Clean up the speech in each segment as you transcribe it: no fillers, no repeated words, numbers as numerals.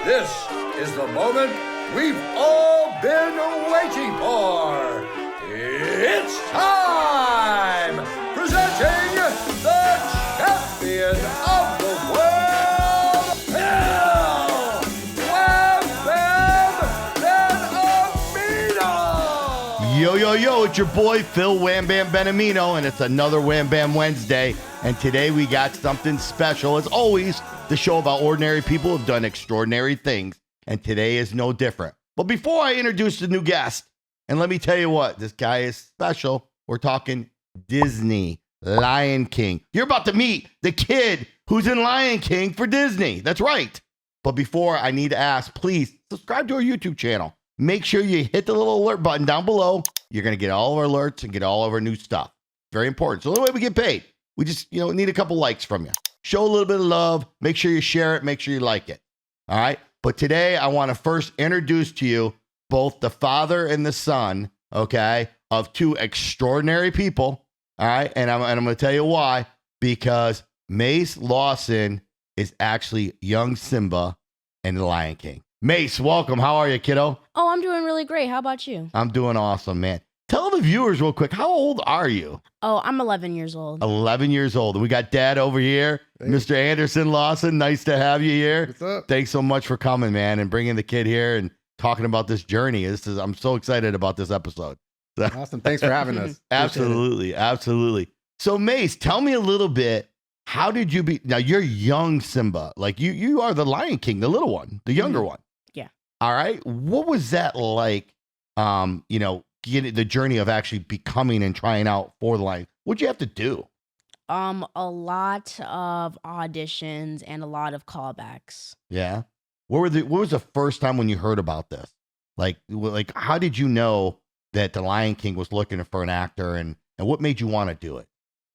This is the moment we've all been waiting for. It's time! Presenting the champion of the world, Phil WamBam Benamino! Yo, it's your boy Phil WamBam Benamino, and it's another WamBam Wednesday. And today we got something special. As always, the show about ordinary people who have done extraordinary things, and today is no different. But before I introduce the new guest, and let me tell you what, this guy is special. We're talking Disney, Lion King. You're about to meet the kid who's in Lion King for Disney. That's right. But before, I need to ask, please subscribe to our YouTube channel. Make sure you hit the little alert button down below. You're going to get all of our alerts and get all of our new stuff. Very important. So the way we get paid, we just need a couple likes from you. Show a little bit of love. Make sure you share it. Make sure you like it. All right. But today I want to first introduce to you both the father and the son, okay, of two extraordinary people. All right. And I'm going to tell you why. Because Mase Lawson is actually young Simba in The Lion King. Mase, welcome. How are you, kiddo? Oh, I'm doing really great. How about you? I'm doing awesome, man. Tell the viewers real quick, how old are you? Oh, I'm 11 years old. 11 years old. And we got Dad over here, Mr. Anderson Lawson. Nice to have you here. What's up? Thanks so much for coming, man, and bringing the kid here and talking about this journey. I'm so excited about this episode. Awesome. Thanks for having us. Absolutely. So, Mase, tell me a little bit. How did you be? Now, you're young Simba. Like, you are the Lion King, the little one, the younger one. Yeah. All right. What was that like, getting the journey of actually becoming and trying out for the Lion? What'd you have to do? A lot of auditions and a lot of callbacks. Yeah. What was the first time when you heard about this? Like, how did you know that the Lion King was looking for an actor, and what made you want to do it?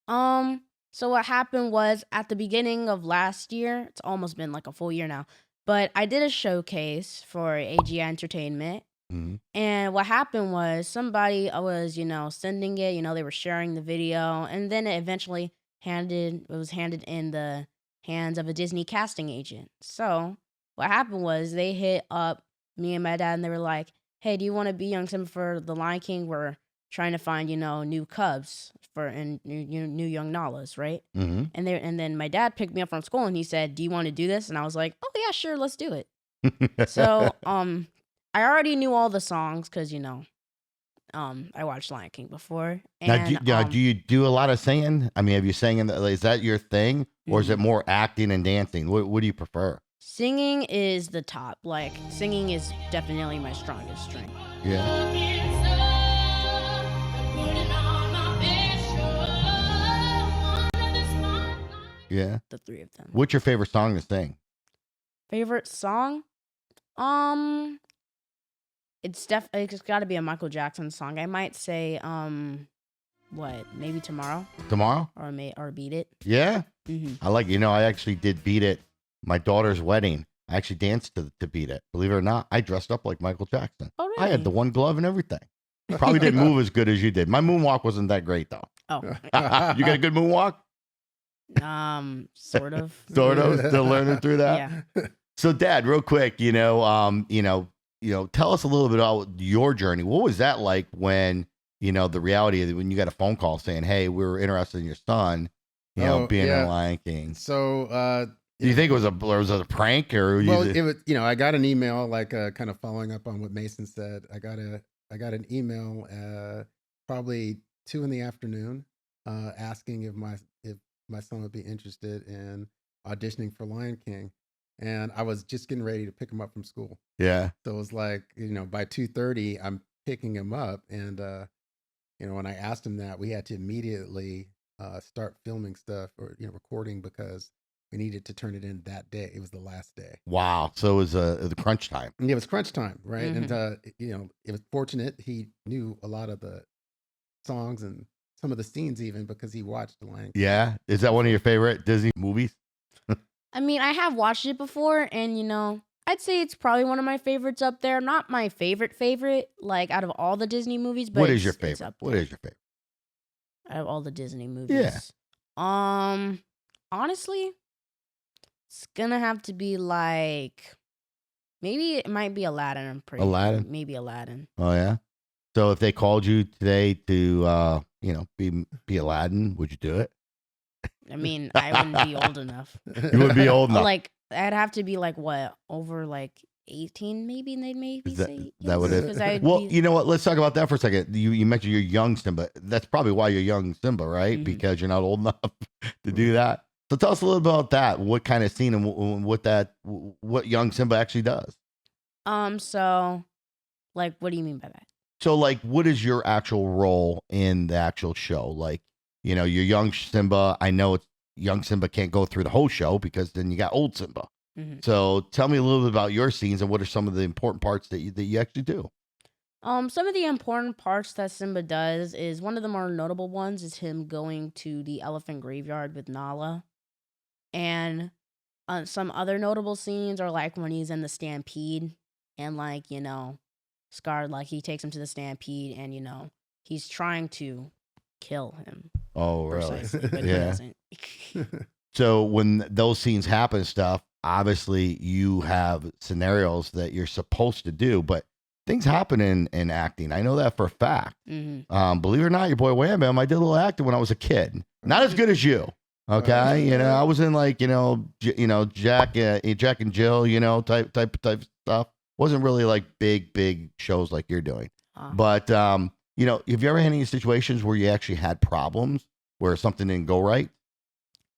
So what happened was at the beginning of last year, it's almost been like a full year now, but I did a showcase for AGI Entertainment. Mm-hmm. And what happened was somebody was, sending it, they were sharing the video, and then it eventually was handed in the hands of a Disney casting agent. So what happened was they hit up me and my dad, and they were like, hey, do you want to be young Simba for The Lion King? We're trying to find, new cubs and new young Nalas, right? Mm-hmm. And then my dad picked me up from school, and he said, do you want to do this? And I was like, oh yeah, sure, let's do it. So, I already knew all the songs because, I watched Lion King before. And, now, do you do a lot of singing? I mean, have you sang is that your thing, or is it more acting and dancing? What do you prefer? Singing is the top. Like, singing is definitely my strongest strength. Yeah. Yeah. The three of them. What's your favorite song to sing? Favorite song? It's got to be a Michael Jackson song. I might say, maybe Tomorrow? Tomorrow? Or Beat It. Yeah? Mm-hmm. I like, I actually did Beat It. My daughter's wedding. I actually danced to Beat It. Believe it or not, I dressed up like Michael Jackson. Oh, really? I had the one glove and everything. Probably didn't move as good as you did. My moonwalk wasn't that great, though. Oh. You got a good moonwalk? Sort of. Sort of. Still learning through that? Yeah. So, Dad, real quick, tell us a little bit about your journey. What was that like when, the reality of when you got a phone call saying, hey, we were interested in your son, being in Lion King? So, do you think it was a prank or? It was, I got an email, like, kind of following up on what Mason said. I got an email, probably 2 p.m, asking if my son would be interested in auditioning for Lion King. And I was just getting ready to pick him up from school. Yeah. So it was like, by 2:30, I'm picking him up. And, when I asked him that, we had to immediately start filming stuff or, recording because we needed to turn it in that day. It was the last day. Wow. So it was the crunch time. And it was crunch time, right? Mm-hmm. And, it was fortunate. He knew a lot of the songs and some of the scenes even because he watched The Lion King. Yeah. Is that one of your favorite Disney movies? I mean, I have watched it before, and, I'd say it's probably one of my favorites up there. Not my favorite, like, out of all the Disney movies, but What is your favorite? What is your favorite? Out of all the Disney movies. Yeah. Honestly, it's gonna have to be like Maybe it might be Aladdin. I'm pretty Aladdin? Maybe Aladdin. Oh yeah. So if they called you today to be Aladdin, would you do it? I mean, I wouldn't be old enough. You would be old enough. Like, I'd have to be like what, over like 18 maybe, and they'd maybe say yes. That would it? 'Cause I'd Well, be- you know what? Let's talk about that for a second. You mentioned you're young Simba. That's probably why you're young Simba, right? Mhm. Because you're not old enough to do that. So tell us a little bit about that. What kind of scene and what young Simba actually does. So, like, what do you mean by that? So, like, what is your actual role in the actual show? Like, you're young Simba. I know it's young Simba can't go through the whole show because then you got old Simba. Mhm. So tell me a little bit about your scenes and what are some of the important parts that you actually do. Some of the important parts that Simba does is one of the more notable ones is him going to the elephant graveyard with Nala. And some other notable scenes are like when he's in the stampede and like, Scar, like he takes him to the stampede and, he's trying to kill him. Oh, really? Precisely, but he Yeah. doesn't. So when those scenes happen and stuff, obviously you have scenarios that you're supposed to do, but things happen in acting. I know that for a fact. Mhm. Believe it or not, your boy Wham Bam, I did a little acting when I was a kid. Not as good as you. Okay. I was in like, Jack and Jill, type stuff. Wasn't really like big shows like you're doing. But, have you ever had any situations where you actually had problems where something didn't go right?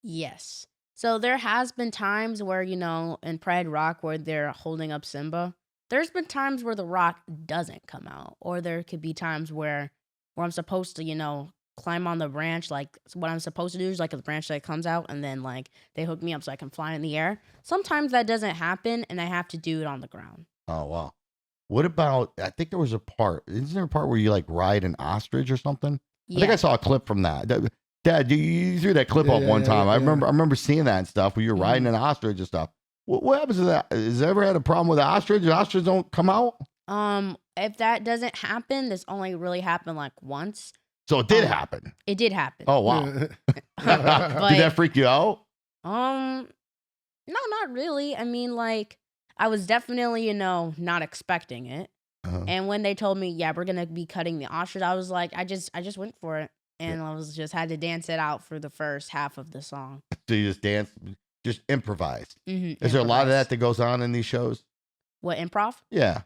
Yes. So there has been times where, in Pride Rock where they're holding up Simba, there's been times where the rock doesn't come out. Or there could be times where I'm supposed to, climb on the branch. Like what I'm supposed to do is like a branch that comes out and then like they hook me up so I can fly in the air. Sometimes that doesn't happen and I have to do it on the ground. Oh, wow. What about, I think there was a part, isn't there a part where you like ride an ostrich or something? I think I saw a clip from that. Dad, you threw that clip up one time. I remember seeing that and stuff where you're riding an ostrich and stuff. What happens to that? Has there ever had a problem with the ostrich? The ostrich don't come out? If that doesn't happen, this only really happened like once. So it did happen. It did happen. Oh, wow. But, did that freak you out? No, not really. I mean, like, I was definitely, not expecting it. Uh-huh. And when they told me, yeah, we're gonna be cutting the ostrich, I was like, I just went for it, and I was just had to dance it out for the first half of the song. So you just dance, just improvise. Mm-hmm. Is there a lot of that goes on in these shows? What, improv? Yeah.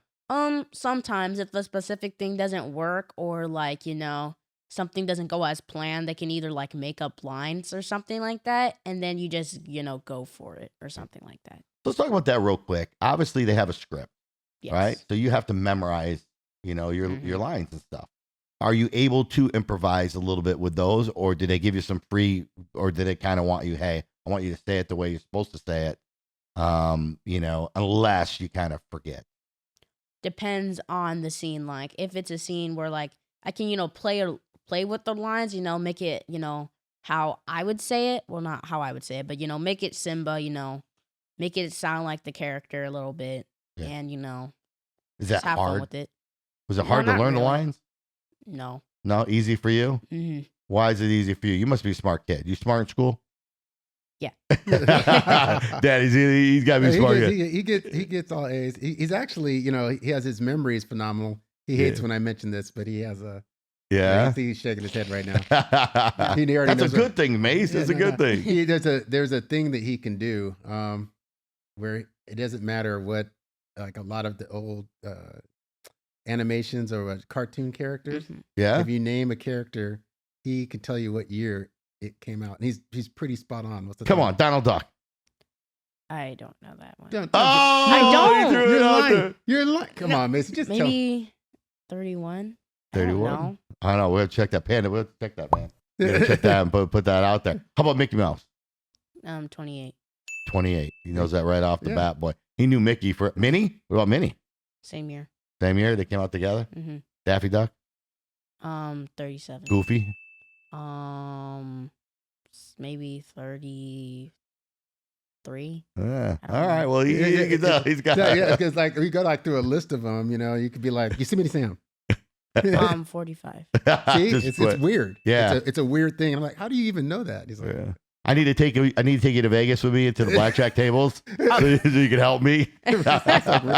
Sometimes if a specific thing doesn't work or like, something doesn't go as planned, they can either like make up lines or something like that, and then you just, go for it or something like that. Let's talk about that real quick. Obviously, they have a script, Yes. right? So you have to memorize, your lines and stuff. Are you able to improvise a little bit with those, or did they give you some free, or did they kind of want you, hey, I want you to say it the way you're supposed to say it, unless you kind of forget? Depends on the scene. Like if it's a scene where like I can, play with the lines, make it, how I would say it. Well, not how I would say it, but make it Simba, make it sound like the character a little bit. Yeah. And, Is just that have fun hard? with it. Was it No, hard to not learn the really. lines? No. No, easy for you? Mm-hmm. Why is it easy for you? You must be a smart kid. You smart in school? Yeah. Dad, he's got to be smart. He gets all A's. He's actually, he has his memory is phenomenal. He hates when I mention this, but he has a. Yeah. He's shaking his head right now. That's a good thing, Mase. That's a good thing. There's a thing that he can do where it doesn't matter what, like a lot of the old animations or cartoon characters. Mm-hmm. Yeah. If you name a character, he can tell you what year it came out. And he's pretty spot on. Come on, Donald Duck. I don't know that one. I don't. He threw it out there. You're lying. Come on, Miss. Just Maybe 31. 31. I don't know. We'll check that panda. We'll check that, man. Yeah, check that and put that out there. How about Mickey Mouse? 28. 28. He knows that right off the bat, boy. He knew Mickey for Minnie. What about Minnie? Same year. Same year they came out together. Mm-hmm. Daffy Duck. 37. Goofy. Maybe 33. Yeah. All right. Well, he's got. Yeah, because like we go like through a list of them. You could be like, you see me, Sam. 45. See, it's weird. Yeah, it's a weird thing. I'm like, how do you even know that? He's like, I need to take you to Vegas with me into the blackjack tables so you can help me.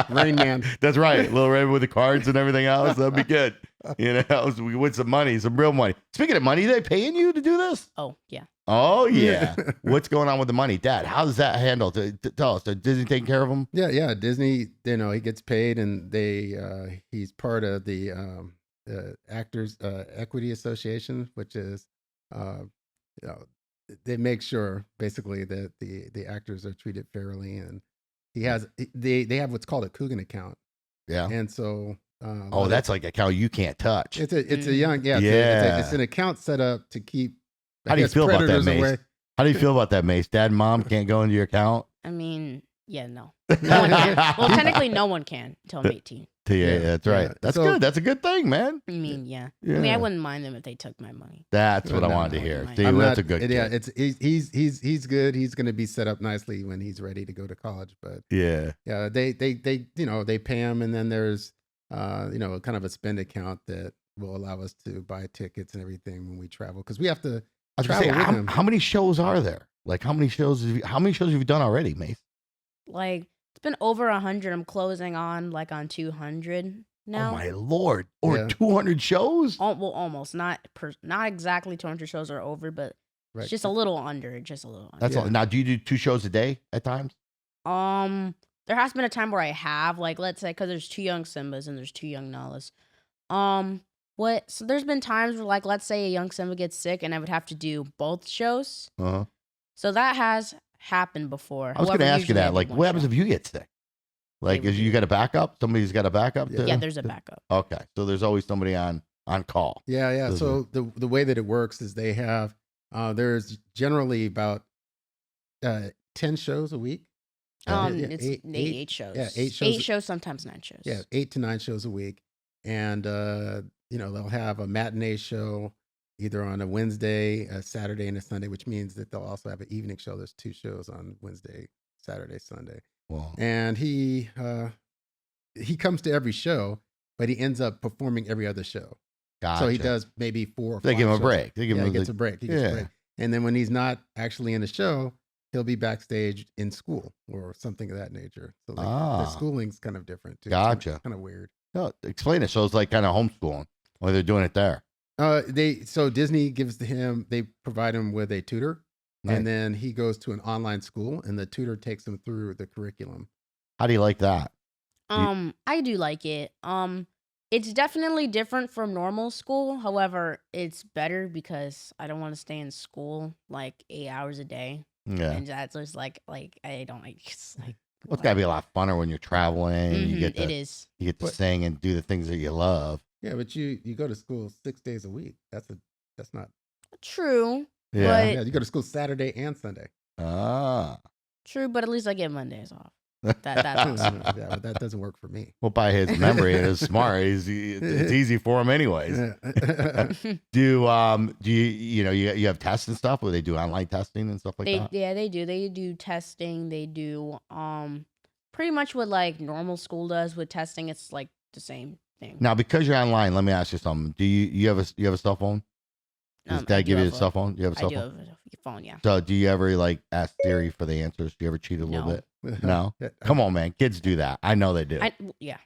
Rain Man. That's right. Little Raven with the cards and everything else. That'd be good. So we win some money, some real money. Speaking of money, they paying you to do this? Oh, yeah. Oh, yeah. What's going on with the money? Dad, how does that handle? Tell us. Is Disney taking care of him? Yeah. Disney, he gets paid, and he's part of the Actors Equity Association, which is, they make sure basically that the actors are treated fairly, and they have what's called a Coogan account. Yeah. And so, that's like an account you can't touch. It's a young, it's an account set up to keep. How do you feel about that, Mase? Away. How do you feel about that, Mase? Dad and mom can't go into your account? I mean, yeah, no. No one can. Well, technically, no one can until I'm 18. Yeah, that's right. That's good. That's a good thing, man. I mean, yeah. I mean, I wouldn't mind them if they took my money. That's what I wanted to hear. See, that's a good kid. Yeah, he's good. He's going to be set up nicely when he's ready to go to college. But yeah, they pay him, and then there's kind of a spend account that will allow us to buy tickets and everything when we travel, because we have to travel with him. How many shows are there? Like, how many shows have you done already, Mase? Like, it's been over 100. I'm closing on 200 now. Oh my Lord! Over 200 shows? Well, almost. Not exactly 200 shows are over, but it's just a little under. Just a little under. That's all. Now, do you do 2 shows a day at times? There has been a time where I have, let's say, because there's 2 young Simbas and there's 2 young Nalas. So there's been times where, let's say a young Simba gets sick and I would have to do both shows. Uh-huh. So that has happened before. I was going to ask you that. What happens if you get sick? You got a backup? Somebody's got a backup? Yeah, there's a backup. Okay. So there's always somebody on call. Yeah. So the way that it works is they have, there's generally about 10 shows a week. It's 8 shows. Yeah, 8 shows. 8 shows, sometimes 9 shows. Yeah, 8 to 9 shows a week. And, they'll have a matinee show either on a Wednesday, a Saturday, and a Sunday, which means that they'll also have an evening show. There's 2 shows on Wednesday, Saturday, Sunday. Wow. And he comes to every show, but he ends up performing every other show. Gotcha. So he does maybe 4 or 5 They give him shows. a break. He gets a break. He gets a break. And then when he's not actually in the show, he'll be backstage in school or something of that nature. So the schooling's kind of different too. Gotcha. Kind of weird. No, explain it. So it's like kind of homeschooling, or they're doing it there. So Disney they provide him with a tutor, and then he goes to an online school, and the tutor takes him through the curriculum. How do you like that? I do like it. It's definitely different from normal school. However, it's better because I don't want to stay in school 8 hours a day. Yeah. And that's just I don't like. It's got to be a lot funner when you're traveling. Mm-hmm, it is. You get to sing and do the things that you love. Yeah, but you go to school 6 days a week. That's not true. Yeah. Yeah, you go to school Saturday and Sunday. True, but at least I get Mondays off. That's awesome. Yeah, but that doesn't work for me. Well, by his memory, it is smart. It's easy for him anyways. Do you have tests and stuff where they do online testing and stuff like that? Yeah, they do. They do testing. They do pretty much what normal school does with testing. It's the same thing. Now, because you're online, let me ask you something. Do you have a cell phone? Does Dad give you a cell phone? You have a cell phone? I do have a phone, yeah. So do you ever ask Siri for the answers? Do you ever cheat a little bit? No? Come on, man. Kids do that. I know they do. Yeah.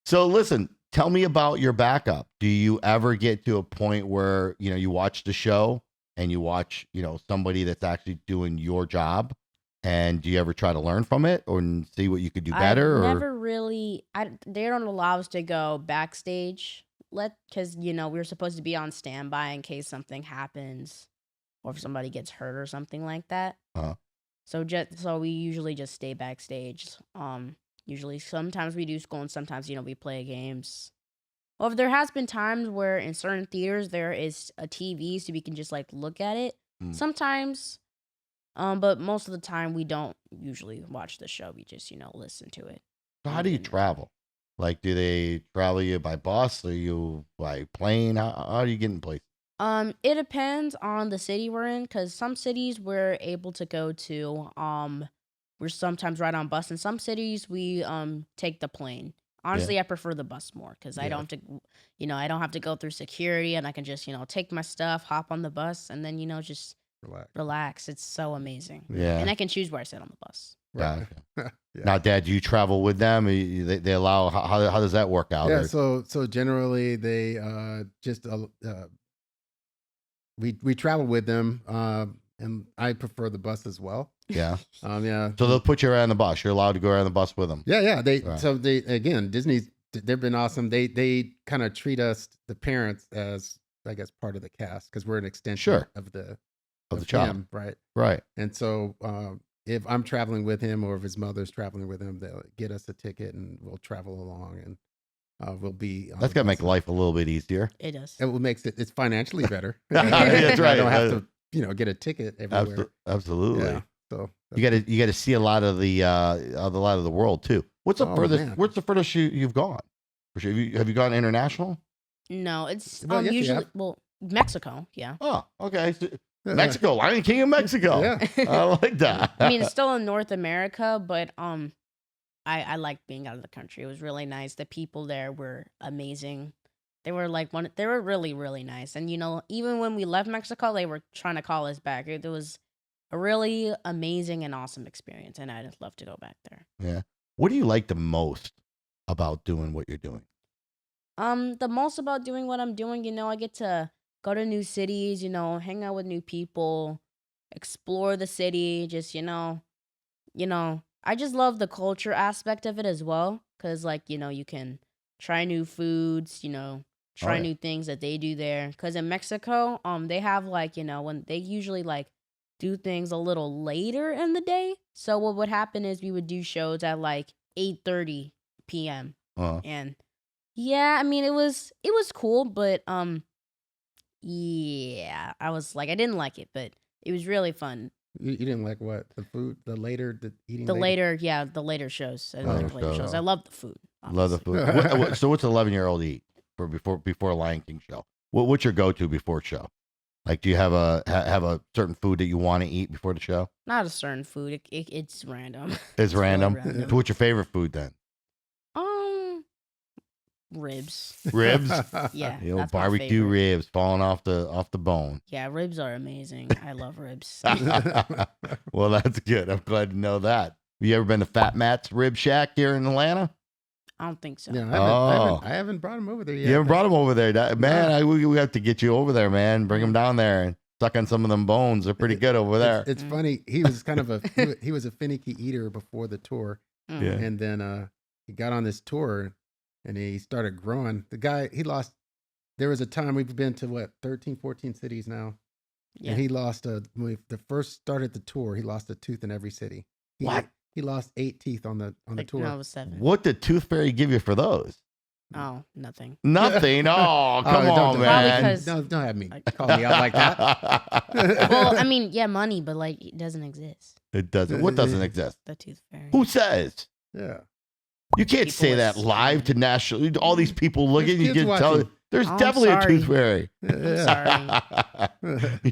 So listen, tell me about your backup. Do you ever get to a point where, you watch the show and you watch, somebody that's actually doing your job? And do you ever try to learn from it or see what you could do better? Never really. They don't allow us to go backstage. Because we were supposed to be on standby in case something happens, or if somebody gets hurt or something like that. So we usually just stay backstage. Usually, sometimes we do school, and sometimes we play games. Well, there has been times where in certain theaters there is a TV, so we can just look at it. Sometimes, but most of the time we don't usually watch the show. We just listen to it. So how do you travel? Do they travel you by bus or you by plane? How do you get in places? It depends on the city we're in, because some cities we're able to go to. We're sometimes right on bus. In some cities we take the plane. Honestly, I prefer the bus more because I Yeah. don't have to, I don't have to go through security, and I can just, take my stuff, hop on the bus, and then, just Relax. relax. It's so amazing. Yeah. And I can choose where I sit on the bus. Gotcha. Yeah. Now, Dad, do you travel with them? They allow, how does that work out? Yeah. Or- So generally they we travel with them, and I prefer the bus as well. yeah. Yeah. So they'll put you around the bus. You're allowed to go around the bus with them. Yeah. Right. So again, Disney's they've been awesome. They kind of treat us, the parents, as I guess part of the cast because we're an extension Sure. of the child. him, right? Right. And so if I'm traveling with him or if his mother's traveling with him, they'll get us a ticket and we'll travel along and well be. On That's the got to make bus. life a little bit easier. It does. It will makes it's financially better. That's I right. don't have to get a ticket everywhere. Absolutely. Yeah. So You got to see a lot of the world too. What's the Oh, furthest? man. What's the furthest you've gone? For sure. Have you gone international? No, it's Well, yes, you usually, have. well, Mexico, yeah. Oh, okay. So, Mexico, Lion King of Mexico. Yeah. I like that. I mean, it's still in North America, but I like being out of the country. It was really nice. The people there were amazing. They were they were really, really nice. And even when we left Mexico, they were trying to call us back. It was a really amazing and awesome experience, and I'd love to go back there. Yeah. What do you like the most about doing what you're doing? The most about doing what I'm doing, I get to go to new cities, hang out with new people, explore the city, just, I just love the culture aspect of it as well. Cause you can try new foods, try yeah. new things that they do there. Cause in Mexico, they have when they usually do things a little later in the day. So what would happen is we would do shows at 8:30 p.m. Uh, And yeah, I mean it was cool, but yeah, I didn't like it, but it was really fun. You didn't like what? The food, the eating The later? the later shows. I Later like later shows. shows. I love the food. love the obviously. food. So what's an 11-year-old eat for before a Lion King show? What's your go-to before show? Like, do you have a certain food that you want to eat before the show? Not a certain food. It's random. It's really random. random. So what's your favorite food then? Ribs. Ribs. Yeah, You know, that's my barbecue favorite. ribs falling off the bone. Yeah, ribs are amazing. I love ribs. Well, that's good. I'm glad to know that. Have you ever been to Fat Matt's Rib Shack here in Atlanta? I don't think so. Yeah, Oh. I haven't brought him over there yet. You haven't brought him over there, man. We have to get you over there, man. Bring him down there and suck on some of them bones. They're pretty good over there. It's funny. He was kind of he was a finicky eater before the tour, Mm. Yeah. and then he got on this tour, and he started growing. The guy, he lost. There was a time we've been to 13, 14 cities now, Yeah. and he lost when we first started the tour. He lost a tooth in every city. What? He lost 8 teeth on the tour. No, it was 7. What did Tooth Fairy give you for those? Oh, nothing. Nothing. Oh, come don't- on, don't- man. because- don't have me call me out like that. Well, I mean, yeah, money, but it doesn't exist. It doesn't. What doesn't exist? The tooth fairy. Who says? Yeah. You can't People say that with- live to national. All these people looking. You kids can tell. watching. There's I'm definitely a sorry. Tooth Fairy. Yeah.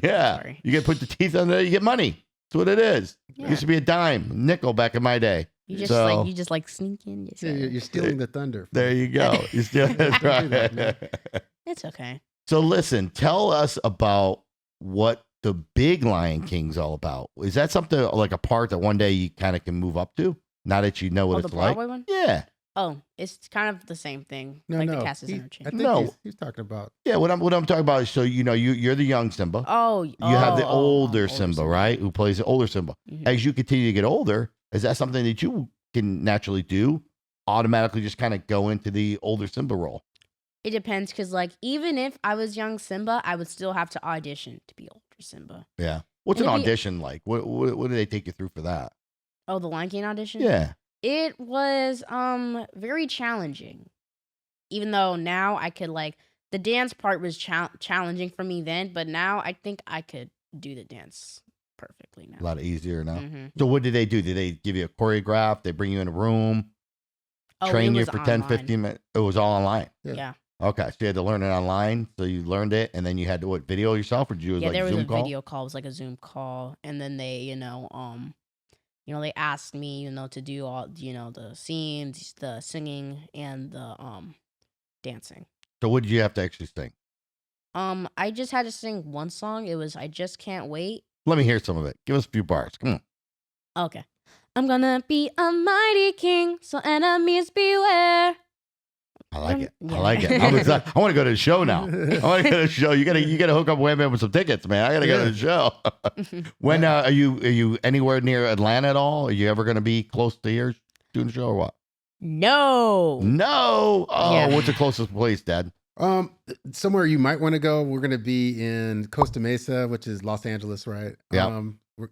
Yeah. Sorry. You get put the teeth on there. You get money. That's what it is. Yeah. It used to be a dime, nickel back in my day. You just So- you just sneak in. Just, Yeah, you're stealing the thunder. There you go. You still that's Do that, man. right. It's okay. So listen, tell us about what the big Lion King's all about. Is that something like a part that one day you kind of can move up to? Now that you know what Oh, the it's like. Broadway one? Yeah. Oh, it's kind of the same thing. No, like no. the cast is I interchangeable. think No. he's talking about. Yeah. What I'm talking about is, so you're the young Simba. Oh, You have the older older Simba, right? Who plays the older Simba. Mhm. As you continue to get older, is that something that you can naturally do? Automatically just kind of go into the older Simba role? It depends, because even if I was young Simba, I would still have to audition to be older Simba. Yeah. What's an It'd be- audition like? What do they take you through for that? Oh, the Lion King audition? Yeah. It was very challenging. Even though now I could the dance part was challenging for me then, but now I think I could do the dance perfectly now. A lot easier now. Mhm. So what did they do? Did they give you a choreograph? They bring you in a room, Oh, train it you was for 10, online. 15 minutes? It was all online. Yeah. Okay. So you had to learn it online. So you learned it and then you had to video yourself, or did you Yeah, like there was Zoom a call? video call. It was like a Zoom call, and then they, they asked me, to do all, the scenes, the singing, and the dancing. So what did you have to actually sing? I just had to sing one song. It was "I Just Can't Wait." Let me hear some of it. Give us a few bars. Come on. Okay. I'm gonna be a mighty king, so enemies beware. I like it. Yeah. I like it. I'm excited. I want to go to the show now. I want to go to the show. You gotta hook up Wham Bam with some tickets, man. I gotta go to the show. When are you anywhere near Atlanta at all? Are you ever gonna be close to here doing the show or what? No. No. Oh, Yeah. what's the closest place, Dad? Somewhere you might want to go. We're going to be in Costa Mesa, which is Los Angeles, right? Yeah. We're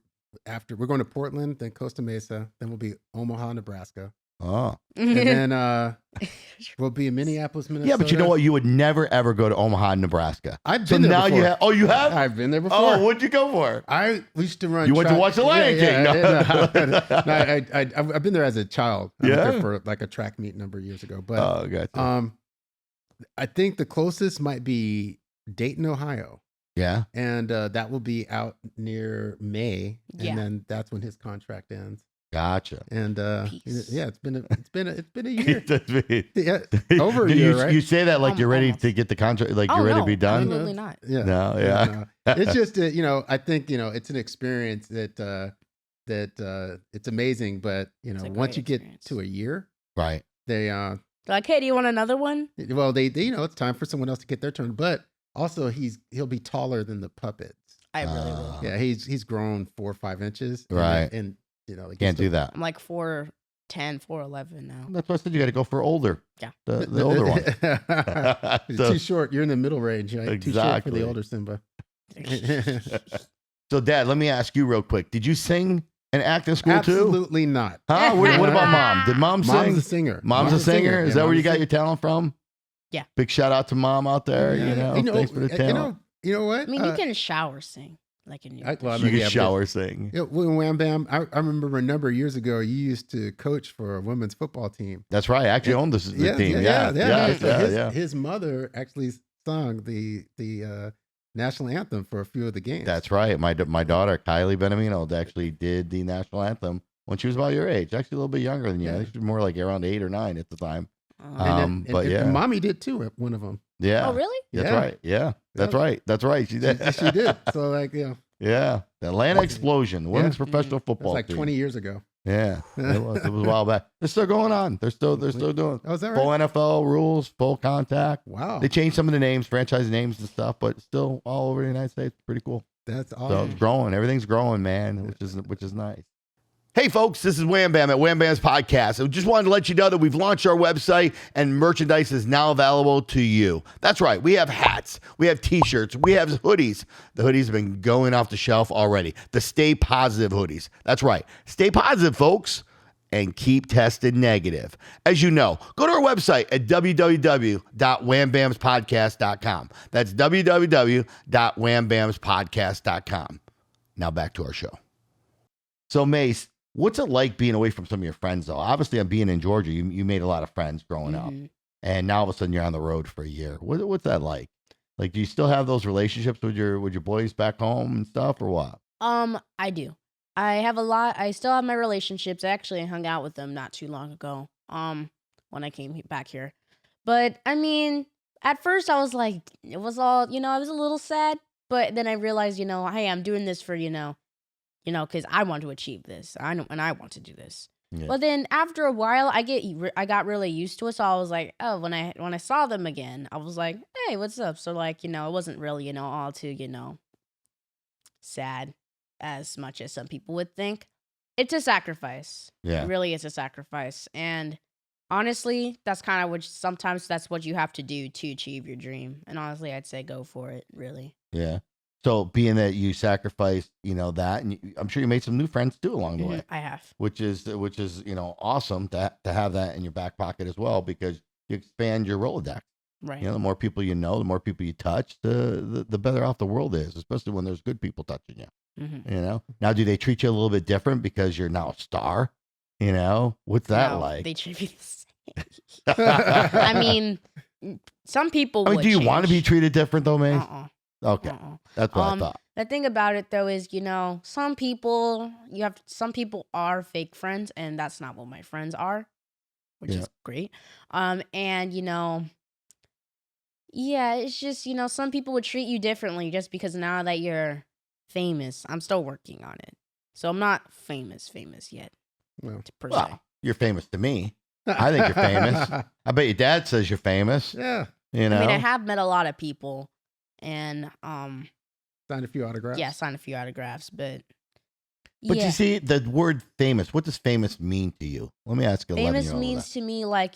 going to Portland, then Costa Mesa, then we'll be Omaha, Nebraska, Oh. and then we'll be in Minneapolis, Minnesota. Yeah, but you know what? You would never ever go to Omaha, Nebraska. I've So been there now before. you have. Oh, you have? I've been there before. Oh, what'd you go for? I used to run. You went to track- watch The Lion King. I've been there as a child. I went Yeah? there for like a track meet a number of years ago. But Oh, gotcha. I think the closest might be Dayton, Ohio, Yeah. and that will be out near May, and Yeah. then that's when his contract ends. Gotcha. And Peace. yeah, it's been a year. You Yeah, over a year, right? You say that like you're ready Almost. to get the contract, like Oh, you're ready no, to be done. absolutely not. Yeah. No, yeah. No. It's just I think it's an experience that it's amazing, but It's a once great you get experience. to a year, Right. they They're like, hey, do you want another one? well they it's time for someone else to get their turn. But also he'll be taller than the puppets. I really will. Yeah, he's grown 4 or 5 inches. Right. And it gets Can't do that. I'm like 4'10", 4'11" now. That's why I said you got to go for older. Yeah. The older one. It's So- too short. You're in the middle range, right? Too short for Exactly. the older Simba. So, Dad, let me ask you real quick. Did you sing and act in school too? Absolutely not. Huh? What about Mom? Did Mom sing? Mom's a singer. Mom's a singer? Is Yeah, that where mom's you a got singer. your talent from? Yeah. Big shout out to Mom out there. Thanks for the talent. You know what? I mean, you can shower sing. Like in your I You mean, can shower sing. Yeah, when Wham Bam, I remember a number of years ago, you used to coach for a women's football team. That's right. I actually owned this the team. Yeah. His mother actually sung the national anthem for a few of the games. That's right. My daughter, Kylie Benamino, actually did the national anthem when she was about your age. Actually, a little bit younger than you. I think she was more like around 8 or 9 at the time. and mommy did too. One of them. Yeah. Oh, really? That's Yeah. right. Yeah. That's Yep. right. That's right. She did. She did. So Yeah. The Atlanta Explosion, the women's Yeah. professional that's football like team. 20 years ago. Yeah. It was a while back. They're still going on. They're still doing Oh, is that full right? NFL rules, full contact. Wow, They changed some of the names, franchise names and stuff, but still all over the United States. Pretty cool. that's So awesome. it's growing. Everything's growing, man, which is nice. Hey, folks, this is Wham Bam at WamBams Podcast. I just wanted to let you know that we've launched our website and merchandise is now available to you. That's right. We have hats. We have T-shirts. We have hoodies. The hoodies have been going off the shelf already. The Stay Positive hoodies. That's right. Stay positive, folks, and keep tested negative. As you know, go to our website at www.wambamspodcast.com. That's www.wambamspodcast.com. Now back to our show. So, Mase, what's it like being away from some of your friends, though? Obviously, I'm being in Georgia. You made a lot of friends growing up, Mhm. and now all of a sudden you're on the road for a year. What's that like? Like, do you still have those relationships with your boys back home and stuff, or what? I do. I have a lot. I still have my relationships. I actually hung out with them not too long ago. When I came back here, but I mean, at first I was like, it was all, I was a little sad, but then I realized, hey, I'm doing this for, because I want to achieve this. I know, and I want to do this. Yeah. But then after a while, I got really used to it. So I was like, oh, when I saw them again, I was like, hey, what's up? So like, it wasn't really, all too, sad as much as some people would think. It's a sacrifice. Yeah. It really is a sacrifice. And honestly, that's kind of sometimes that's what you have to do to achieve your dream. And honestly, I'd say go for it, really. Yeah. So, being that you sacrificed, that, and I'm sure you made some new friends too along the way, I have. which is awesome to have that in your back pocket as well, because you expand your Rolodex. Right. The more people you know, the more people you touch, the better off the world is, especially when there's good people touching you. Mm-hmm. Now, do they treat you a little bit different because you're now a star? What's that No, like? They treat me the same. I mean, some people would do you want to be change. treated different though, man? Uh-uh. Okay. That's what I thought. The thing about it though is, some people are fake friends, and that's not what my friends are, which Yeah. is great. And yeah, it's just, some people would treat you differently just because now that you're famous. I'm still working on it. So I'm not famous yet, Well, per se. Well, you're famous to me. I think you're famous. I bet your dad says you're famous. Yeah. You know? I mean, I have met a lot of people and Signed a few autographs. signed a few autographs, but But yeah. you see, the word famous, what does famous mean to you? Let me ask you. Famous means to me like,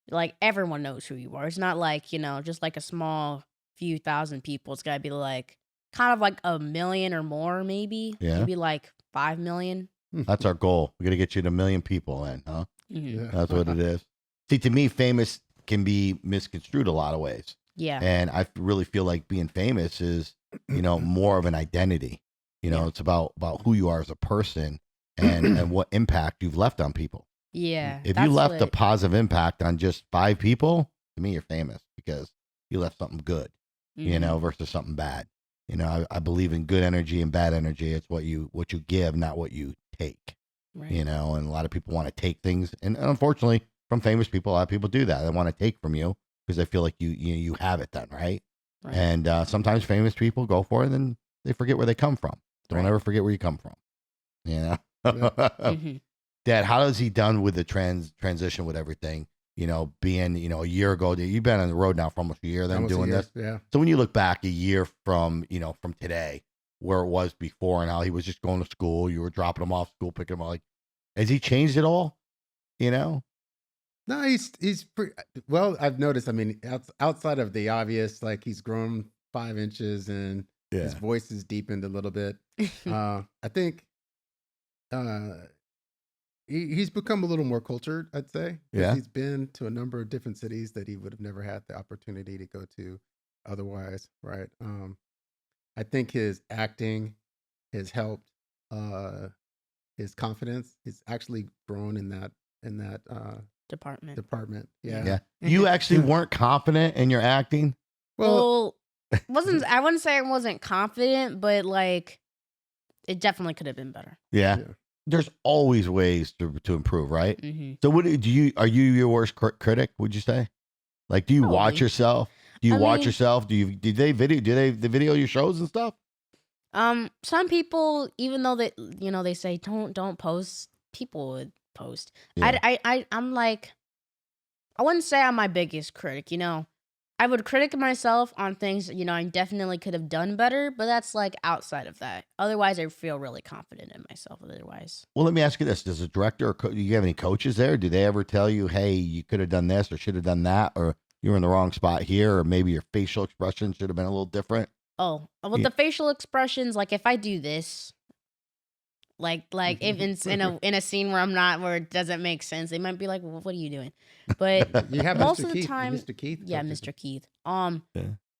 like everyone knows who you are. It's not like, just like a small few thousand people. It's got to be like kind of like 1 million or more, maybe. Yeah. Maybe like 5 million. That's our goal. We're going to get you to 1 million people in, huh? Mhm. Yeah. That's what it is. See, to me, famous can be misconstrued a lot of ways. Yeah. And I really feel like being famous is, more of an identity. Yeah. It's about who you are as a person and what impact you've left on people. Yeah. If that's you left a what- positive impact on just 5 people, to me, you're famous because you left something good, Mhm. versus something bad. I believe in good energy and bad energy. It's what you give, not what you take. Right. And a lot of people want to take things, and unfortunately, from famous people, a lot of people do that. They want to take from you because they feel like you have it then, right? Right. And sometimes famous people go for it, and they forget where they come from. Don't Right. ever forget where you come from. Mhm. Dad, how has he done with the transition with everything? Being a year ago, you've been on the road now for almost a year. Then Almost a doing year, this. Yeah. So when you look back a year from from today, where it was before, and how he was just going to school, you were dropping him off school, picking him up. Like, has he changed at all? No, he's pretty well. I've noticed. I mean, outside of the obvious, like he's grown 5 inches and his voice has deepened a little bit. I think he's become a little more cultured, I'd say. 'Cause Yeah. he's been to a number of different cities that he would have never had the opportunity to go to otherwise, right? I think his acting has helped his confidence. He's actually grown in that Department. Yeah. Yeah. You actually weren't confident in your acting? Well, I wouldn't say I wasn't confident, but like it definitely could have been better. Yeah. Yeah. There's always ways to improve, right? Mm-hmm. So what are you your worst critic, would you say? Like, do you watch Probably. yourself? Do you I watch mean- yourself? Do they video your shows and stuff? Some people, even though they say don't post, people would post. Yeah. I'm like, I wouldn't say I'm my biggest critic. I would critic myself on things I definitely could have done better, but that's like outside of that. Otherwise, I feel really confident in myself. Otherwise, Well, let me ask you this: does a director or do you have any coaches there? Do they ever tell you, "Hey, you could have done this or should have done that, or you were in the wrong spot here, or maybe your facial expression should have been a little different"? well, Yeah. the facial expressions, like if I do this. Like if it's in a scene where it doesn't make sense, they might be like, well, "What are you doing?" But you have most Mr. of the Keith. time- Mr. Keith. yeah, coaches Mr. Keith. Yeah.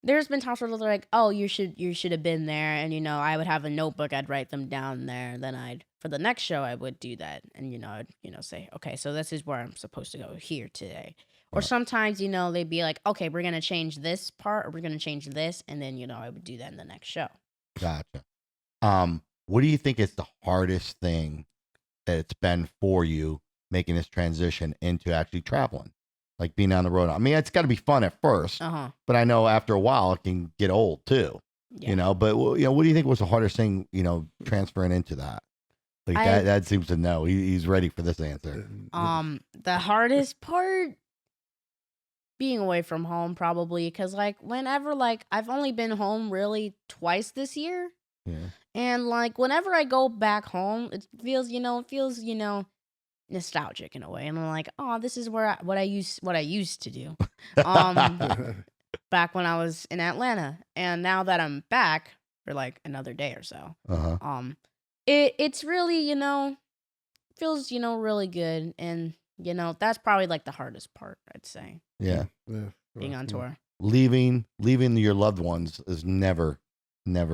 There's been times where they're like, "Oh, you should have been there," and I would have a notebook. I'd write them down there. Then for the next show, I would do that, and I'd say, "Okay, so this is where I'm supposed to go here today." Or Right. sometimes they'd be like, "Okay, we're gonna change this part, or we're gonna change this," and then I would do that in the next show. Gotcha. What do you think is the hardest thing that it's been for you making this transition into actually traveling, like being on the road? I mean, it's got to be fun at first, but I know after a while it can get old too. Yeah. But what do you think was the hardest thing? Transferring into that. Like Dad seems to know. He's ready for this answer. The hardest part, being away from home, probably, because whenever I've only been home really twice this year. Yeah. And whenever I go back home, it feels nostalgic in a way. And I'm like, oh, this is what I used to do. Back when I was in Atlanta. And now that I'm back for another day or so. Uh-huh. It's really, feels, really good. And, that's probably the hardest part, I'd say. Yeah. Being on tour. Leaving your loved ones is never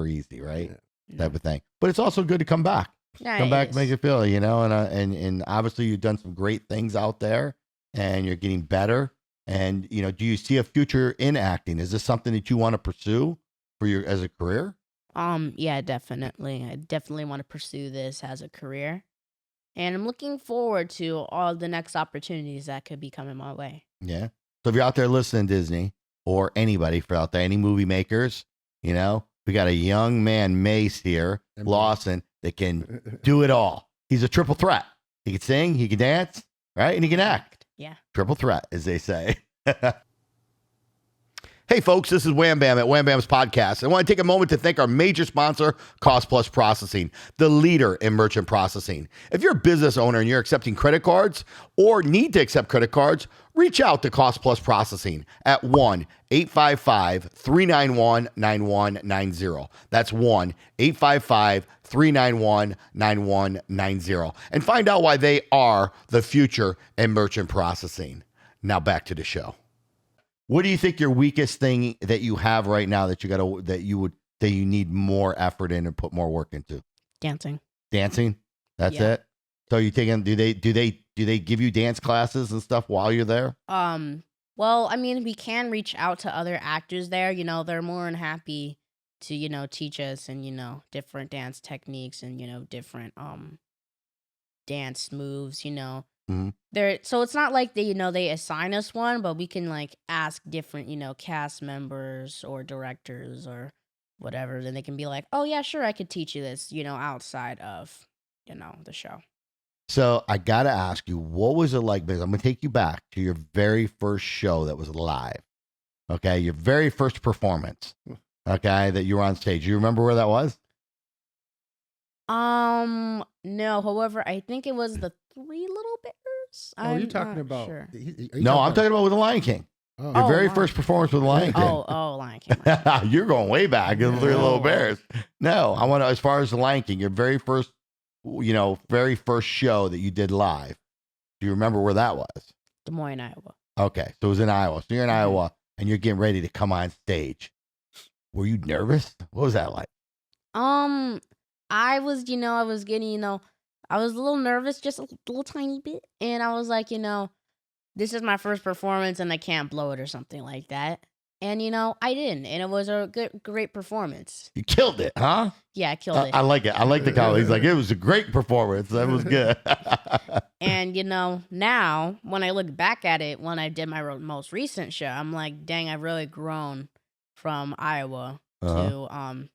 easy, right? No. Type of thing. But it's also good to come back. Yeah, Come it back, is. make it feel, and obviously you've done some great things out there, and you're getting better. And do you see a future in acting? Is this something that you want to pursue for as a career? Yeah, definitely. I definitely want to pursue this as a career. And I'm looking forward to all the next opportunities that could be coming my way. Yeah. So if you're out there listening, Disney, or anybody for out there, any movie makers, we got a young man, Mase here, Lawson, that can do it all. He's a triple threat. He can sing, he can dance, right? And he can act. Yeah. Triple threat, as they say. Hey, folks, this is Wham Bam at WamBams Podcast. I want to take a moment to thank our major sponsor, Cost Plus Processing, the leader in merchant processing. If you're a business owner and you're accepting credit cards or need to accept credit cards, reach out to Cost Plus Processing at 1-855-391-9190. That's 1-855-391-9190. And find out why they are the future in merchant processing. Now back to the show. What do you think your weakest thing that you have right now that you need more effort in and put more work into? Dancing. Dancing? That's it? So you taking do they give you dance classes and stuff while you're there? Well, I mean, we can reach out to other actors there, they're more than happy to, teach us and, different dance techniques and, different dance moves, Mm-hmm. So it's not like they assign us one, but we can like ask different, cast members or directors or whatever, and they can be like, "Oh yeah, sure, I could teach you this," outside of, the show. So I gotta ask you, what was it like? Because I'm gonna take you back to your very first show that was live. Okay, your very first performance. Okay, that you were on stage. You remember where that was? No. However, I think it was the Three Little Bears. You're talking about? Sure. No, I'm talking about with the Lion King. Oh. Your very first performance with the Lion King. Lion King. Right. You're going way back in the Three Little Bears. No, I want to, as far as the Lion King, your very first show that you did live. Do you remember where that was? Des Moines, Iowa. Okay, so it was in Iowa. So you're in Iowa and you're getting ready to come on stage. Were you nervous? What was that like? I was, I was getting, I was a little nervous, just a little tiny bit. And I was like, this is my first performance and I can't blow it or something like that. And, I didn't. And it was a great performance. You killed it, huh? Yeah, I killed it. I like it. I like the comment. He's like, it was a great performance. That was good. And, now when I look back at it, when I did my most recent show, I'm like, dang, I've really grown from Iowa to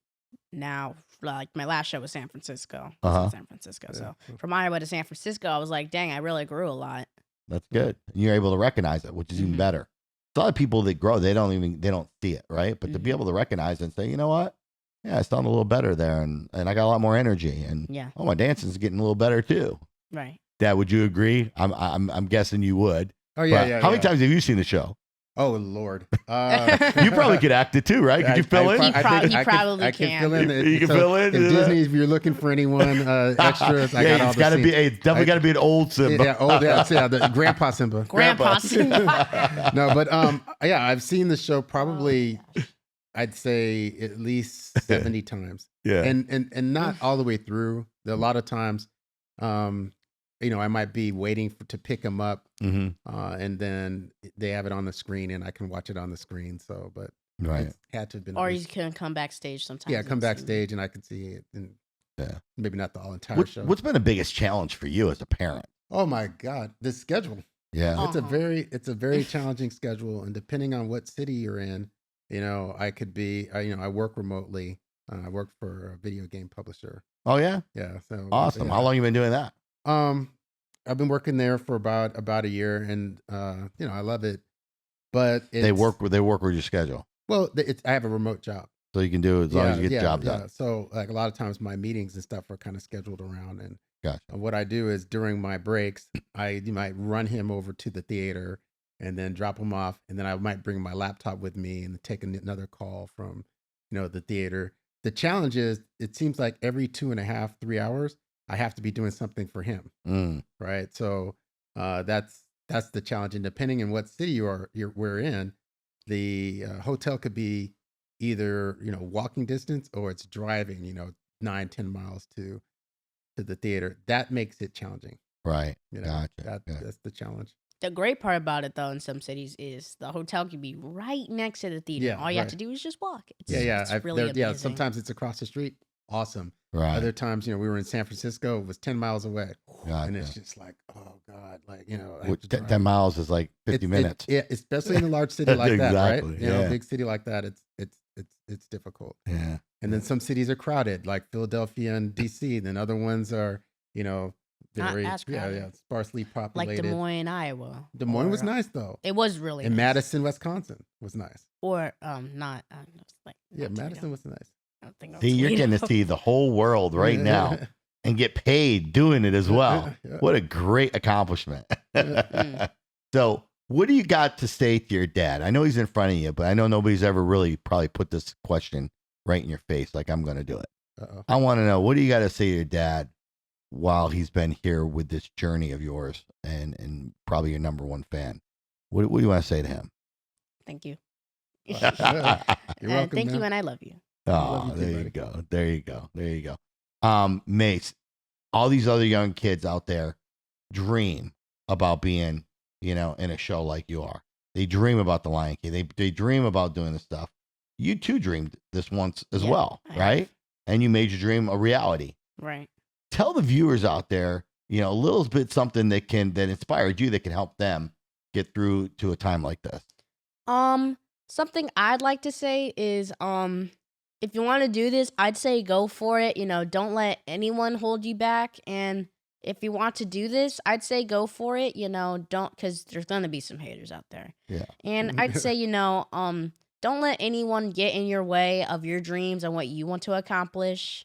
now. Like my last show was San Francisco. San Francisco. Yeah. So from Iowa to San Francisco, I was like, dang, I really grew a lot. That's good. And you're able to recognize it, which is even better. A lot of people that grow, they don't see it, right? But to be able to recognize it and say, you know what? Yeah, I sound a little better there, and I got a lot more energy, and my dancing's getting a little better too. Right. Dad, would you agree? I'm guessing you would. Oh yeah, but how many times have you seen the show? Oh Lord, you probably could act it too, right? Could you fill in? He probably can. I can fill in. You can fill in. If Disney, if you're looking for anyone extras, I got all it's got to be. It's definitely got to be an old Simba. The Grandpa Simba. Grandpa Simba. No, but I've seen the show probably, I'd say at least 70 times. Yeah, and not all the way through. A lot of times, I might be waiting to pick them up, and then they have it on the screen, and I can watch it on the screen. So, but it had to have been. Or you can come backstage sometimes. Yeah, come backstage, and I can see it. And maybe not the entire show. What's been the biggest challenge for you as a parent? Oh my God, the schedule. Yeah, it's a very challenging schedule, and depending on what city you're in, I could be. I work remotely. I work for a video game publisher. Oh yeah, yeah. So awesome. How long you been doing that? I've been working there for about a year, and I love it. But they work with your schedule. Well, I have a remote job, so you can do it as long as you get the job done. So like a lot of times my meetings and stuff are kind of scheduled around, and gotcha. What I do is during my breaks, I might run him over to the theater and then drop him off, and then I might bring my laptop with me and take another call from the theater. The challenge is it seems like every 2.5, 3 hours. I have to be doing something for him, right? So that's the challenge. And depending on what city we're in, the hotel could be either walking distance or it's driving 9-10 miles to the theater. That makes it challenging, right? Gotcha. That's the challenge. The great part about it, though, in some cities is the hotel can be right next to the theater. Yeah, All you have right. to do is just walk. Yeah. It's really amazing. Sometimes it's across the street. Awesome. Right. Other times, we were in San Francisco. It was 10 miles away. Gotcha. And it's just like, oh God, like, I have to 10 drive. miles is like 50 minutes. Yeah, especially in a large city like that, right? Exactly, yeah. A big city like that, it's difficult. Yeah. And then some cities are crowded, like Philadelphia and DC. Then other ones are, very as crowded. sparsely Like populated. Des Moines, Iowa. Des Moines was Or, nice though. It was really And nice. Madison, Wisconsin was nice. Or not. Like, Yeah, not Madison Toledo. was nice. I don't think See, you're getting to see the whole world right now and get paid doing it as well. Yeah. What a great accomplishment. Mm. So, what do you got to say to your dad? I know he's in front of you, but I know nobody's ever really probably put this question right in your face like I'm going to do it. Uh-oh. I want to know, what do you got to say to your dad while he's been here with this journey of yours and probably your number one fan? What do you want to say to him? Thank you. You're welcome. Thank you, man. and I love you. Oh, you too, there you buddy. go. There you go. There you go. Mase, all these other young kids out there dream about being, in a show like you are. They dream about the Lion King. They dream about doing this stuff. You too dreamed this once as Yeah, well, I right? have. And you made your dream a reality. Right. Tell the viewers out there, a little bit something that inspired you, that can help them get through to a time like this. Something I'd like to say is, if you want to do this, I'd say go for it. Don't let anyone hold you back. And if you want to do this, I'd say go for it. Because there's gonna be some haters out there. Yeah. And I'd say, don't let anyone get in your way of your dreams and what you want to accomplish.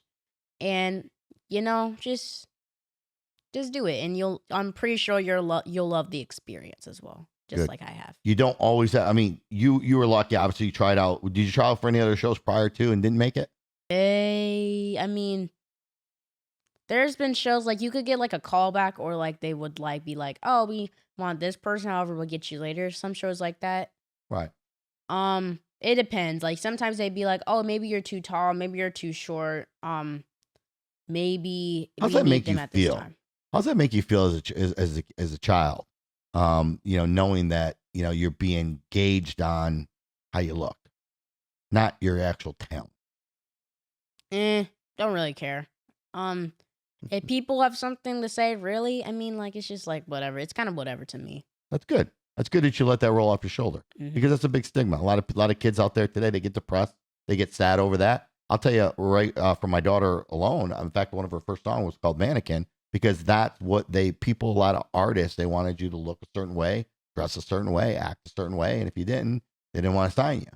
And just do it, and I'm pretty sure you'll love the experience as well, just Good. like I have. You don't always have, you were lucky. Obviously, you tried out. Did you try out for any other shows prior to and didn't make it? There's been shows like you could get like a callback, or like they would like be like, oh, we want this person, however, we'll get you later. Some shows like that. Right. It depends. Like sometimes they'd be like, oh, maybe you're too tall, maybe you're too short. Maybe How's we that need make them you at this feel? time. How's that make you feel as a child? Knowing that, you're being gauged on how you look, not your actual talent. Don't really care. If people have something to say, really, it's just like whatever. It's kind of whatever to me. That's good. That's good that you let that roll off your shoulder, Mhm. because that's a big stigma. A lot of kids out there today, they get depressed, they get sad over that. I'll tell you right, for my daughter alone. In fact, one of her first songs was called Mannequin, because that's what a lot of artists, they wanted you to look a certain way, dress a certain way, act a certain way. And if you didn't, they didn't want to sign you.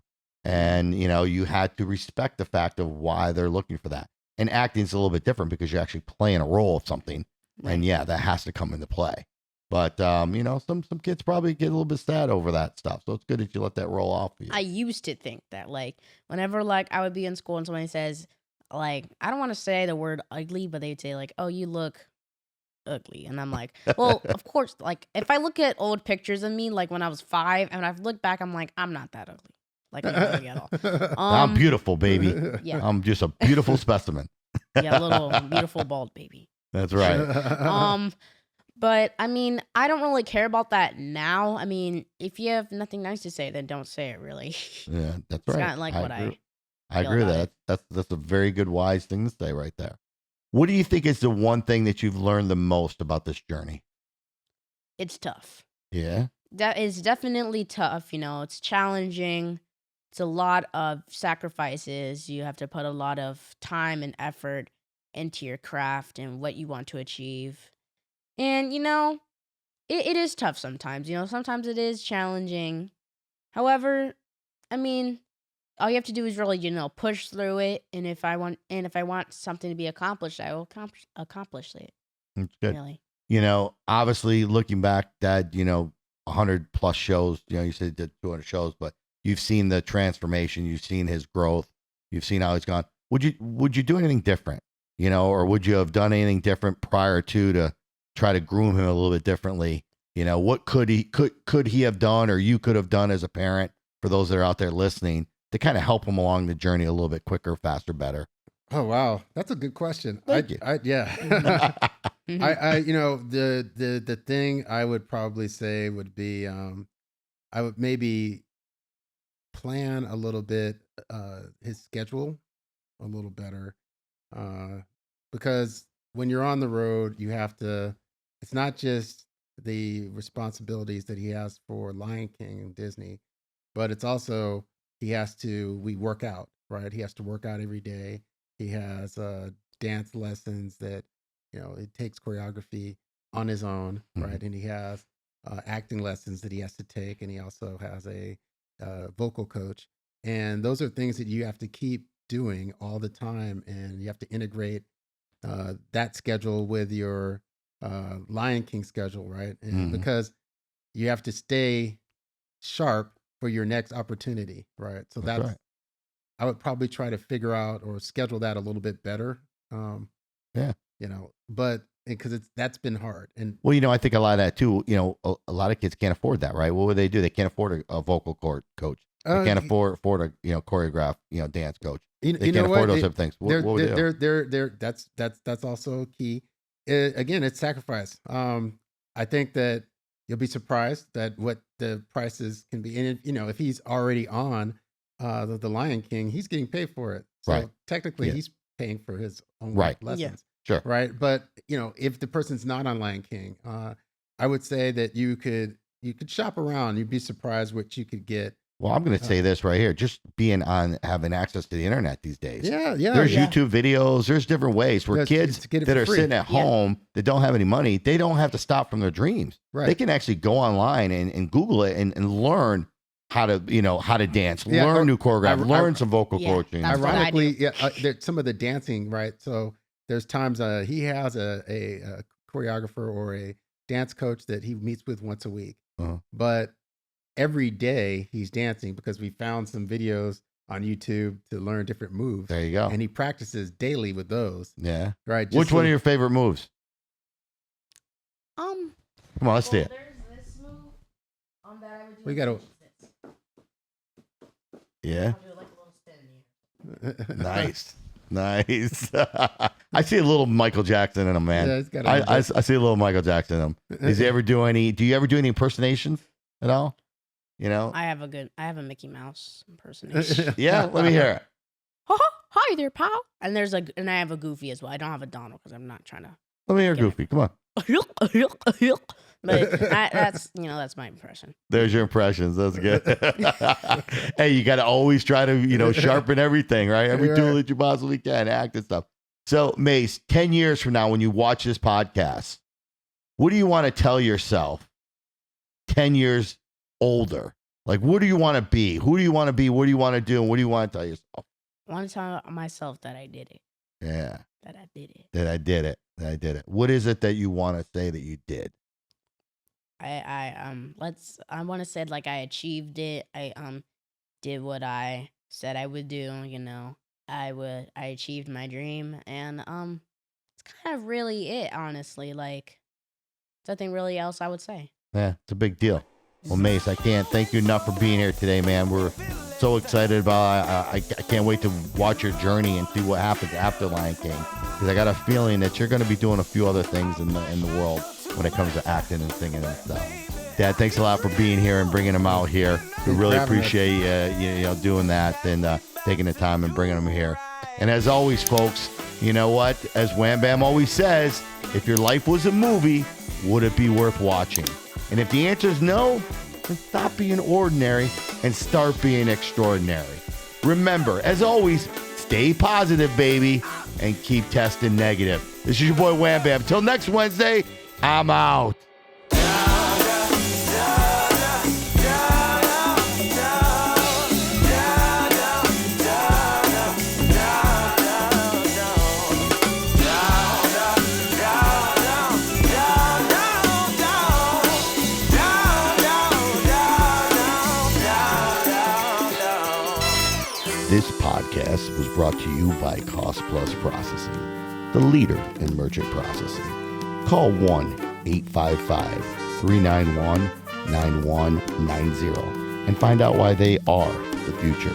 And, you had to respect the fact of why they're looking for that. And acting is a little bit different because you're actually playing a role of something. Right. And yeah, that has to come into play. But, some kids probably get a little bit sad over that stuff. So it's good that you let that roll off for you. I used to think that, like, whenever, like, I would be in school and somebody says, like, I don't want to say the word ugly, but they'd say, like, oh, you look ugly. And I'm like, well, of course, like, if I look at old pictures of me, like, when I was 5, and I've looked back, I'm like, I'm not that ugly. Like, I'm not ugly at all. I'm beautiful, baby. Yeah. I'm just a beautiful specimen. Yeah, little beautiful bald baby. That's right. But I don't really care about that now. If you have nothing nice to say, then don't say it, really. Yeah, that's It's right. kind of like what agree. I I feel agree with about that. That's a very good, wise thing to say right there. What do you think is the one thing that you've learned the most about this journey? It's tough. Yeah. That is definitely tough. It's challenging. It's a lot of sacrifices. You have to put a lot of time and effort into your craft and what you want to achieve. And, it is tough sometimes. Sometimes it is challenging. However, all you have to do is really, push through it. And if I want something to be accomplished, I will accomplish it. That's good. Really. Obviously looking back, Dad, 100 plus shows, you said you did 200 shows, but you've seen the transformation, you've seen his growth, you've seen how he's gone. Would you do anything different, or would you have done anything different prior to try to groom him a little bit differently? What could he have done, or you could have done as a parent, for those that are out there listening, to kind of help him along the journey a little bit quicker, faster, better? Oh, wow. That's a good question. Thank you. Yeah. The thing I would probably say would be, I would maybe plan a little bit his schedule a little better, because when you're on the road, you have to. It's not just the responsibilities that he has for Lion King and Disney, but it's also we work out, right? He has to work out every day. He has dance lessons that, it takes choreography on his own, right? And he has acting lessons that he has to take, and he also has a vocal coach. And those are things that you have to keep doing all the time, and you have to integrate that schedule with your Lion King schedule, right? And because you have to stay sharp for your next opportunity, right? So that's right. I would probably try to figure out or schedule that a little bit better. But because that's been hard. And I think a lot of that too, a lot of kids can't afford that, right? What would they do? They can't afford a vocal coach. They can't afford a choreograph, dance coach. They can't afford those type of things. What would they do? That's also key. Again, it's sacrifice. I think that you'll be surprised at what the prices can be. And if he's already on the Lion King, he's getting paid for it. So technically he's paying for his own lessons. Yeah. Sure. Right. But if the person's not on Lion King, I would say that you could shop around. You'd be surprised what you could get. Well, I'm going to say this right here. Just having access to the internet these days. Yeah. There's YouTube videos. There's different ways where kids that are sitting at home that don't have any money, they don't have to stop from their dreams. Right. They can actually go online and Google it and learn how to dance, learn new choreography, learn some vocal coaching. Ironically, some of the dancing, right? So there's times he has a choreographer or a dance coach that he meets with once a week, but every day he's dancing because we found some videos on YouTube to learn different moves. There you go. And he practices daily with those. Yeah. Right. Which one of your favorite moves? Come on, let's see it. There's this move that I would do. We gotta. Yeah. I'll do like a little spin here. Nice. I see a little Michael Jackson in him, man. Yeah, I see a little Michael Jackson in him. Do you ever do any impersonations at all? I have a Mickey Mouse impersonation. Yeah, let me hear it. Hi there, pal. And I have a Goofy as well. I don't have a Donald because I'm not trying to. Let me hear Goofy. Come on. But that's my impression. There's your impressions. That's good. Hey, you got to always try to, sharpen everything, right? Every tool that you possibly can, act and stuff. So, Mase, 10 years from now, when you watch this podcast, what do you want to tell yourself 10 years older? Like, what do you want to be? Who do you want to be? What do you want to do? And what do you want to tell yourself? I want to tell myself that I did it. Yeah. That I did it. That I did it. What is it that you want to say that you did? I want to say like I achieved it. I did what I said I would do, I achieved my dream, and it's kind of really it, honestly. Like, there's nothing really else I would say. Yeah, it's a big deal. Well, Mase, I can't thank you enough for being here today, man. We're so excited about I can't wait to watch your journey and see what happens after Lion King, because I got a feeling that you're going to be doing a few other things in the world when it comes to acting and singing and stuff. Dad, thanks a lot for being here and bringing them out here. We really appreciate you doing that and taking the time and bringing them here. And as always, folks, you know what? As Wham Bam always says, if your life was a movie, would it be worth watching? And if the answer is no, then stop being ordinary and start being extraordinary. Remember, as always, stay positive, baby, and keep testing negative. This is your boy Wham Bam. Until next Wednesday, I'm out. This podcast was brought to you by Cost Plus Processing, the leader in merchant processing. Call 1-855-391-9190 and find out why they are the future.